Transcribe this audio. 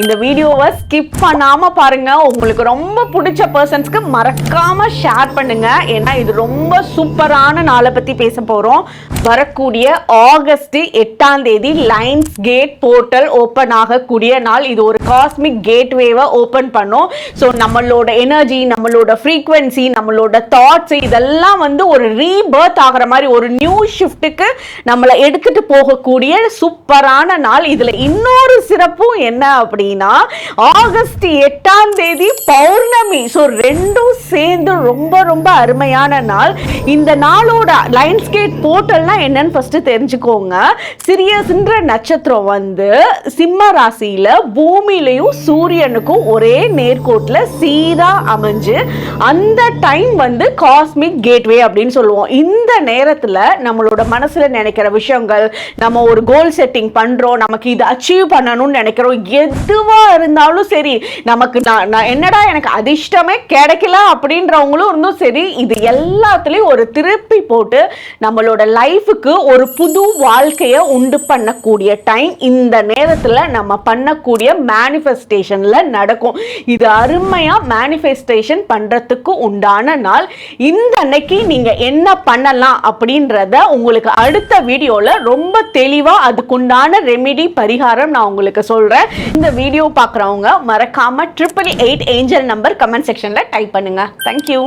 இந்த வீடியோவை ஸ்கிப் பண்ணாம பாருங்க. உங்களுக்கு ரொம்ப பிடிச்ச பர்சன்ஸ்க்கு மறக்காம ஷேர் பண்ணுங்க. ஏன்னா இது ரொம்ப சூப்பரான நாளை பத்தி பேச போறோம். வரக்கூடிய ஆகஸ்ட் 8ஆம் தேதி லைன்ஸ் கேட் போர்ட்டல் ஓப்பன் ஆகக்கூடிய நாள். இது ஒரு காஸ்மிக் கேட்வேவை ஓப்பன் பண்ணும். ஸோ நம்மளோட எனர்ஜி, நம்மளோட ஃப்ரீக்வன்சி, நம்மளோட தாட்ஸ் இதெல்லாம் வந்து ஒரு ரீபர்த் ஆகிற மாதிரி ஒரு நியூ ஷிஃப்ட்டுக்கு நம்மளை எடுத்துட்டு போகக்கூடிய சூப்பரான நாள். இதுல இன்னொரு சிறப்பும் என்ன அப்படின்னா ஆகஸ்ட் 8ஆம் தேதி பௌர்ணமி. ஸோ ரெண்டும் சேர்ந்து ரொம்ப ரொம்ப அருமையான நாள். இந்த நாளோட லைன்ஸ் கேட் போர்ட்டல்னா என்னன்னு ஃபர்ஸ்ட் தெரிஞ்சுக்கோங்க. சிரியஸ்ன்ற நட்சத்திரம் வந்து சிம்ம ராசியில பூமியிலையும் சூரியனுக்கும் ஒரே நேர்கோட்டில் சீரா அமைஞ்சு அந்த டைம் வந்து காஸ்மிக் கேட்வே அப்படின்னு சொல்லுவோம். இந்த நேரத்தில் நம்மளோட மனசுல நினைக்கிற விஷயங்கள், நம்ம ஒரு கோல் செட்டிங் பண்றோம், நமக்கு இது அச்சீவ் பண்ணணும்னு நினைக்கிறோம், எதுவா இருந்தாலும் சரி, நமக்கு நான் என்னடா எனக்கு அதிர்ஷ்டமே கிடைக்கல அப்படின்றவங்களும் இருந்தும் சரி, இது எல்லாத்துலயும் ஒரு திருப்பி போட்டு நம்மளோட லைஃபுக்கு ஒரு புது வாழ்க்கையை உண்டு பண்ணக்கூடிய டைம் இந்த நேரத்தில் நம்ம பண்ணக்கூடிய மேனிஃபெஸ்டேஷன்ல நடக்கும். இது அருமையா மேனிஃபெஸ்டேஷன் பண்றதுக்கு உண்டான நாள். இந்த அன்னைக்கு நீங்க என்ன பண்ணலாம் அப்படின்றத உங்களுக்கு அடுத்த வீடியோல ரொம்ப தெளிவா அதுக்குண்டான ரெமிடி பரிகாரம் நான் உங்களுக்கு சொல்றேன். இந்த வீடியோ பார்க்குறவங்க மறக்காம 888 ஏஞ்சல் நம்பர் கமெண்ட் செக்ஷன்ல டைப் பண்ணுங்க. தேங்க்யூ.